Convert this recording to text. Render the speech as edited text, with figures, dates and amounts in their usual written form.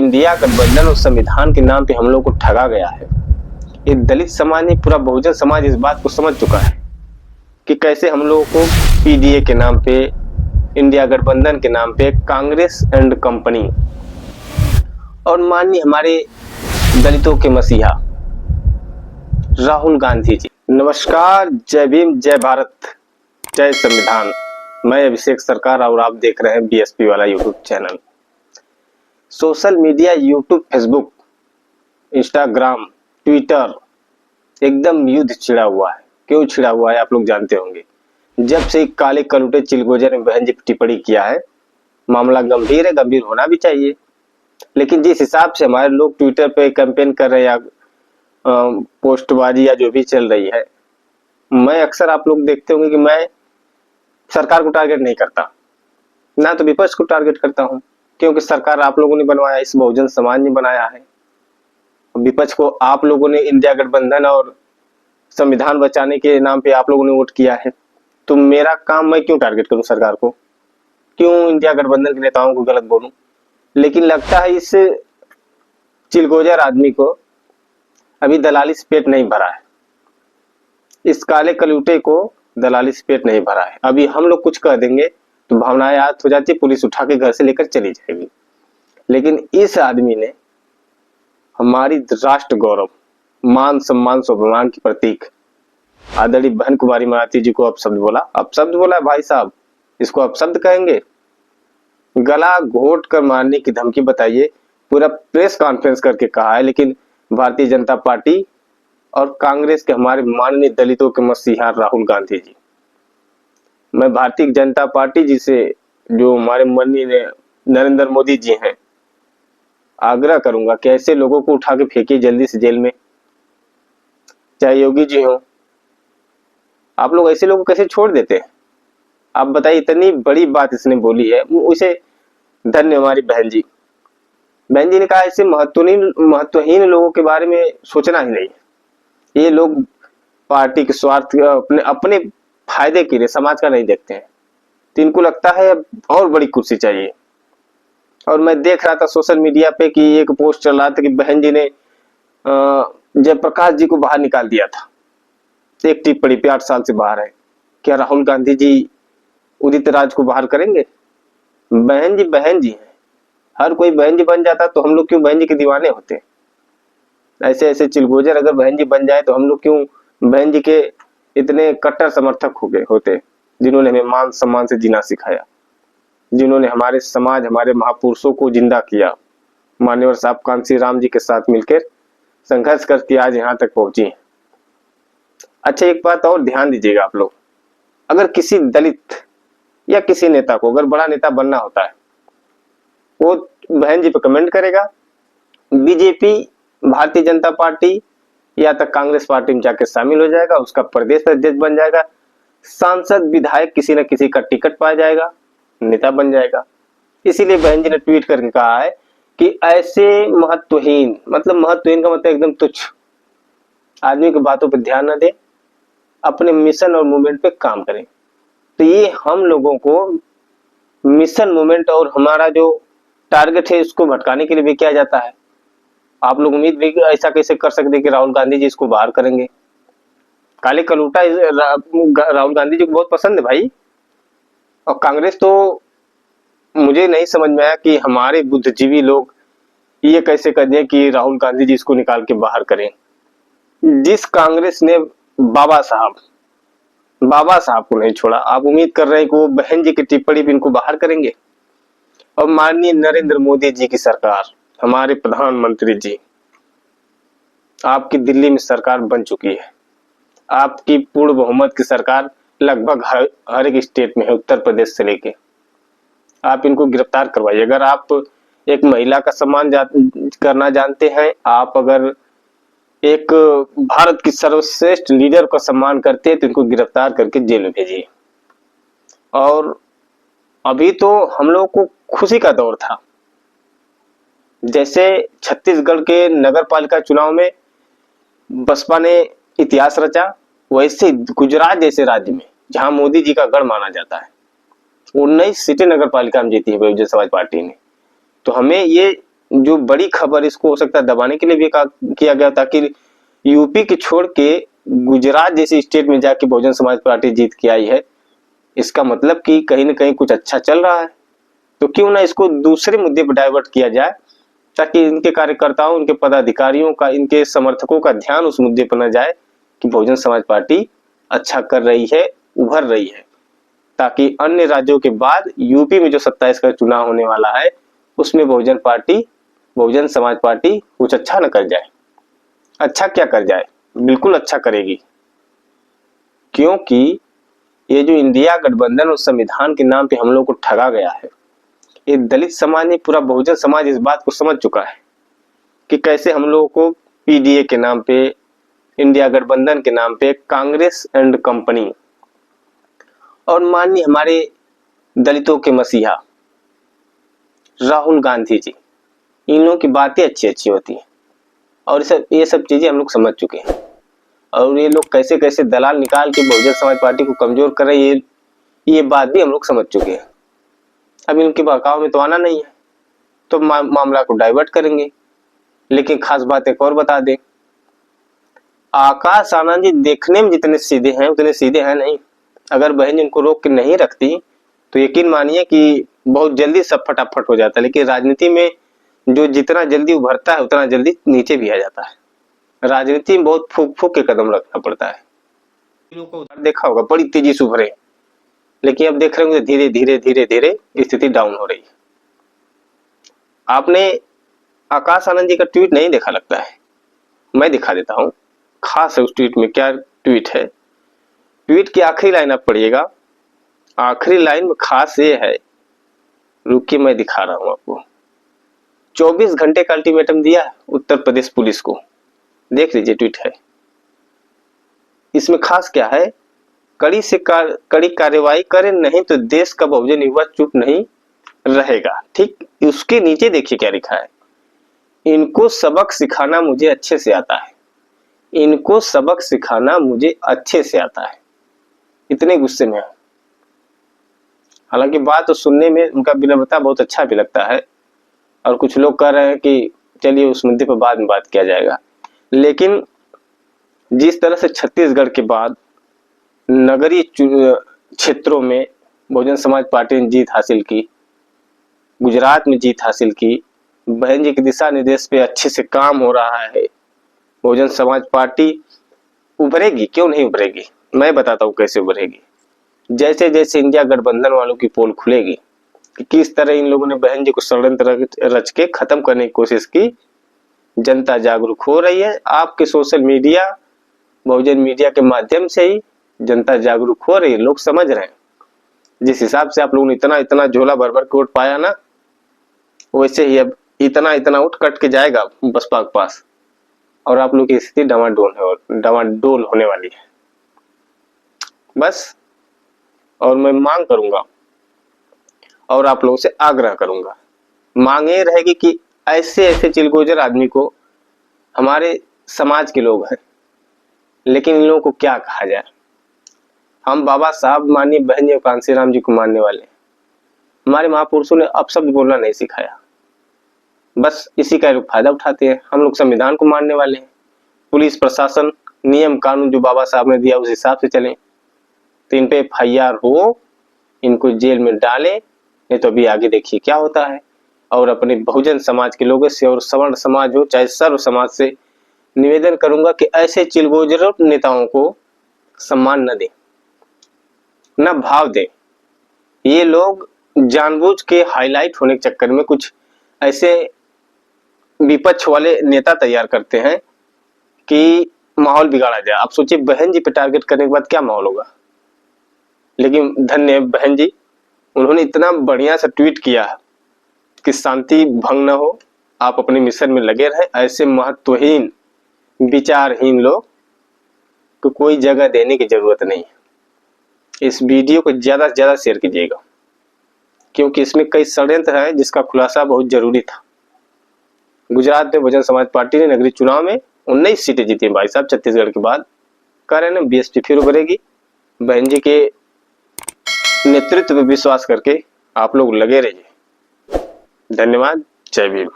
India गठबंधन और संविधान के नाम पे हम लोग को ठगा गया है। ये दलित समाज नहीं, पूरा बहुजन समाज इस बात को समझ चुका है कि कैसे हम लोगों को पीडीए के नाम पे, इंडिया गठबंधन के नाम पे, कांग्रेस एंड कंपनी और माननीय हमारे दलितों के मसीहा राहुल गांधी जी। नमस्कार, जय भीम, जय भारत, जय संविधान। मैं अभिषेक सरकार और आप देख रहे हैं बीएसपी वाला YouTube channel. Social media, YouTube, Facebook, Instagram, Twitter एकदम युद्ध छिड़ा हुआ है। क्यों छिड़ा हुआ है आप लोग जानते होंगे। जब से काले कलूटे चिलगोजर ने बहन जी टिप्पणी किया है, मामला गंभीर है, गंभीर होना भी चाहिए। लेकिन जिस हिसाब से हमारे लोग ट्विटर पे कैंपेन कर रहे हैं या पोस्टबाजी या जो भी चल रही है, मैं अक्सर आप लोग देखते होंगे कि मैं सरकार को टारगेट नहीं करता, ना तो विपक्ष को टारगेट करता हूं, क्योंकि सरकार आप लोगों ने बनवाया, इस बहुजन समाज ने बनाया है। विपक्ष को आप लोगों ने इंडिया गठबंधन और संविधान बचाने के नाम पे आप लोगों ने वोट किया है। तो मेरा काम, मैं क्यों टारगेट करूं सरकार को, क्यों इंडिया गठबंधन के नेताओं को गलत बोलूं। लेकिन लगता है इस चिलगोजर आदमी को अभी दलाली से पेट नहीं भरा है, इस काले कलूटे को दलाली से पेट नहीं भरा है। अभी हम लोग कुछ कह देंगे तो भावनाएं आज हो जाती है, पुलिस उठा के घर से लेकर चली जाएगी। लेकिन इस आदमी ने हमारी राष्ट्र गौरव, मान सम्मान, स्वाभिमान की प्रतीक आदरणीय बहन कुमारी मायावती जी को अपशब्द बोला। अपशब्द बोला भाई साहब, इसको अपशब्द कहेंगे? गला घोट कर मारने की धमकी, बताइए। पूरा प्रेस कॉन्फ्रेंस करके कहा है। लेकिन भारतीय जनता पार्टी और कांग्रेस के हमारे माननीय दलितों के मसीहा राहुल गांधी जी, मैं भारतीय जनता पार्टी जी से, जो हमारे माननीय नरेंद्र मोदी जी हैं, आग्रह करूंगा कि ऐसे लोगों को उठा के फेंकिए जल्दी से जेल में। चाहे योगी जी हो, आप लोग ऐसे लोगों को कैसे छोड़ देते हैं? आप बताइए, इतनी बड़ी बात इसने बोली है, उसे धन्य हमारी बहन जी। बहन जी ने कहा ऐसे महत्वहीन लोगों के बारे में सोचना ही नहीं। ये लोग पार्टी के स्वार्थ, अपने फायदे के लिए समाज का नहीं देखते हैं। तो इनको लगता है और बड़ी कुर्सी चाहिए। और मैं देख रहा था सोशल मीडिया पे कि एक पोस्ट चल रहा था कि बहन जी ने जयप्रकाश जी को बाहर निकाल दिया था। एक टिप्पणी पे 8 साल से बाहर है। क्या राहुल गांधी जी उदित राज को बाहर करेंगे? बहन जी हैं। हर कोई बहन जी बन जाता तो हम लोग क्यों बहन जी के दीवाने होते? ऐसे ऐसे चिलगोजर अगर बहन जी बन जाए तो हम लोग क्यों बहन जी के इतने कट्टर समर्थक हो गए होते, जिन्होंने हमें मान सम्मान से जीना सिखाया, जिन्होंने हमारे समाज, हमारे महापुरुषों को जिंदा किया। मान्यवर साहब कांसी राम जी के साथ मिलकर संघर्ष करके आज यहाँ तक पहुंची है। अच्छा, एक बात और ध्यान दीजिएगा आप लोग, अगर किसी दलित या किसी नेता को अगर बड़ा नेता बनना होता है, वो बहन जी पे कमेंट करेगा, बीजेपी, भारतीय जनता पार्टी या तक कांग्रेस पार्टी में जाकर शामिल हो जाएगा, उसका प्रदेश अध्यक्ष बन जाएगा, सांसद, विधायक, किसी न किसी का टिकट पा जाएगा, नेता बन जाएगा। इसीलिए बहन जी ने ट्वीट करके कहा है कि ऐसे महत्वहीन, मतलब महत्वहीन का मतलब एकदम तुच्छ आदमी की बातों पर ध्यान न दे, अपने मिशन और मूवमेंट पे काम करें। तो ये हम लोगों को मिशन, मूवमेंट और हमारा जो टारगेट है इसको भटकाने के लिए भी किया जाता है। आप लोग उम्मीद भी ऐसा कैसे कर सकते कि राहुल गांधी जी इसको बाहर करेंगे? काले कलूटा राहुल गांधी जी को बहुत पसंद है भाई। और कांग्रेस तो मुझे नहीं समझ में आया कि हमारे बुद्धिजीवी लोग ये कैसे कर दिए कि राहुल गांधी जी इसको निकाल के बाहर करें। जिस कांग्रेस ने बाबा साहब को नहीं छोड़ा, आप उम्मीद कर रहे हैं कि वो बहन जी की टिप्पणी भी इनको बाहर करेंगे? और माननीय नरेंद्र मोदी जी की सरकार, हमारे प्रधानमंत्री जी, आपकी दिल्ली में सरकार बन चुकी है। आपकी पूर्ण बहुमत की सरकार लगभग हर एक स्टेट में है, उत्तर प्रदेश से लेके। आप इनको गिरफ्तार करवाइए। अगर आप एक महिला का सम्मान करना जानते हैं, आप अगर एक भारत की सर्वश्रेष्ठ लीडर का सम्मान करते हैं, तो इनको गिरफ्तार करके जेल में भेजिए। और अभी तो हम लोग को खुशी का दौर था, जैसे छत्तीसगढ़ के नगर पालिका चुनाव में बसपा ने इतिहास रचा, वैसे गुजरात जैसे राज्य में जहां मोदी जी का गढ़ माना जाता है, 19 सीटें नगर पालिका में जीती है बहुजन समाज पार्टी ने। तो हमें ये जो बड़ी खबर इसको हो सकता है दबाने के लिए भी किया गया, ताकि यूपी की छोड़ के गुजरात जैसी स्टेट में जाके बहुजन समाज पार्टी जीत के आई है, इसका मतलब कि कहीं ना कहीं कुछ अच्छा चल रहा है। तो क्यों ना इसको दूसरे मुद्दे पर डाइवर्ट किया जाए, ताकि इनके कार्यकर्ताओं, इनके पदाधिकारियों का, इनके समर्थकों का ध्यान उस मुद्दे पर न जाए कि बहुजन समाज पार्टी अच्छा कर रही है, उभर रही है, ताकि अन्य राज्यों के बाद यूपी में जो 27 का चुनाव होने वाला है उसमें बहुजन समाज पार्टी कुछ अच्छा न कर जाए। अच्छा क्या कर जाए, बिल्कुल अच्छा करेगी, क्योंकि ये जो इंडिया गठबंधन और संविधान के नाम पे हम लोग को ठगा गया है, ये दलित समाज ने, पूरा बहुजन समाज इस बात को समझ चुका है कि कैसे हम लोगों को पीडीए के नाम पे, इंडिया गठबंधन के नाम पे, कांग्रेस एंड कंपनी और माननीय हमारे दलितों के मसीहा राहुल गांधी जी, इन लोगों की बातें अच्छी अच्छी होती हैं और ये सब चीजें हम लोग समझ चुके हैं। और ये लोग कैसे कैसे दलाल निकाल के बहुजन समाज पार्टी को कमजोर कर रहे हैं, ये बात भी हम लोग समझ चुके हैं। अब इनके बहकाव में तो आना नहीं है, तो मामला को डाइवर्ट करेंगे। लेकिन खास बात एक और बता दें, आकाश आनंद जी देखने में जितने सीधे हैं उतने सीधे हैं नहीं। अगर बहन इनको रोक के नहीं रखती तो यकीन मानिए कि बहुत जल्दी सब फटाफट हो जाता है। लेकिन राजनीति में जो जितना जल्दी उभरता है उतना जल्दी नीचे भी आ जाता है। राजनीति में बहुत फूक फूक के कदम रखना पड़ता है। लोगों को देखा होगा, बड़ी तेजी से उभरे, लेकिन अब देख रहे होंगे धीरे धीरे धीरे धीरे स्थिति डाउन हो रही है। आपने आकाश आनंद जी का ट्वीट नहीं देखा लगता है, मैं दिखा देता हूं। खास है उस ट्वीट में, क्या ट्वीट है, ट्वीट की आखिरी लाइन आप पढ़िएगा। आखिरी लाइन में खास ये है, रुकिए मैं दिखा रहा हूं आपको। 24 घंटे का अल्टीमेटम दिया उत्तर प्रदेश पुलिस को, देख लीजिए ट्वीट है। इसमें खास क्या है, कड़ी कार्रवाई करें नहीं तो देश का बहुजन युवा चुप नहीं रहेगा। ठीक उसके नीचे देखिए क्या लिखा है, इनको सबक सिखाना मुझे अच्छे से आता है, इनको सबक सिखाना मुझे अच्छे से आता है। इतने गुस्से में है। हालांकि बात तो सुनने में उनका विनम्रता बहुत अच्छा भी लगता है, और कुछ लोग कह रहे हैं कि चलिए उस मुद्दे पर बाद में बात किया जाएगा। लेकिन जिस तरह से छत्तीसगढ़ के बाद नगरीय क्षेत्रों में बहुजन समाज पार्टी ने जीत हासिल की, गुजरात में जीत हासिल की, बहन जी के दिशा निर्देश पे अच्छे से काम हो रहा है, बहुजन समाज पार्टी उभरेगी। क्यों नहीं उभरेगी, मैं बताता हूँ कैसे उभरेगी। जैसे जैसे इंडिया गठबंधन वालों की पोल खुलेगी कि किस तरह इन लोगों ने बहन जी को षड्यंत्र रच के खत्म करने की कोशिश की, जनता जागरूक हो रही है। आपके सोशल मीडिया, बहुजन मीडिया के माध्यम से ही जनता जागरूक हो रही है, लोग समझ रहे हैं। जिस हिसाब से आप लोगों ने इतना इतना झोला भर भर के वोट पाया ना, वैसे ही अब इतना इतना वोट कट के जाएगा बसपा के पास, और आप लोग की स्थिति डामाडोल होने वाली है। बस, और मैं मांग करूंगा और आप लोगों से आग्रह करूंगा, मांग ये रहेगी कि ऐसे ऐसे चिलगोजर आदमी को, हमारे समाज के लोग हैं लेकिन इन लोगों को क्या कहा जाए। हम बाबा साहब माननीय बहन जी कांसीराम जी को मानने वाले हैं। हमारे महापुरुषों ने अपशब्द बोलना नहीं सिखाया, बस इसी का लोग फायदा उठाते हैं। हम लोग संविधान को मानने वाले हैं, पुलिस प्रशासन नियम कानून जो बाबा साहब ने दिया उस हिसाब से चलें। तो इन पे FIR हो, इनको जेल में डालें, नहीं तो अभी आगे देखिए क्या होता है। और अपने बहुजन समाज के लोगों से और सवर्ण समाज हो चाहे सर्व समाज से निवेदन करूंगा कि ऐसे चिलगोजर नेताओं को सम्मान न दें, न भाव दें। ये लोग जानबूझ के हाईलाइट होने के चक्कर में कुछ ऐसे विपक्ष वाले नेता तैयार करते हैं कि माहौल बिगाड़ा जाए। आप सोचिए बहन जी पे टारगेट करने के बाद क्या माहौल होगा। लेकिन धन्य बहन जी, उन्होंने इतना बढ़िया सा ट्वीट किया कि शांति भंग न हो, आप अपने मिशन में लगे रहे। ऐसे महत्वहीन विचारहीन लोग को कोई जगह देने की जरूरत नहीं है। इस वीडियो को ज्यादा से ज्यादा शेयर कीजिएगा, क्योंकि इसमें कई षड्यंत्र है जिसका खुलासा बहुत जरूरी था। गुजरात में बहुजन समाज पार्टी ने नगरीय चुनाव में 19 सीटें जीती हैं भाई साहब, छत्तीसगढ़ के बाद। कह रहे हैं ना BSP फिर उभरेगी। बहन जी के नेतृत्व पर विश्वास करके आप लोग लगे रहिए। धन्यवाद, जय भीम।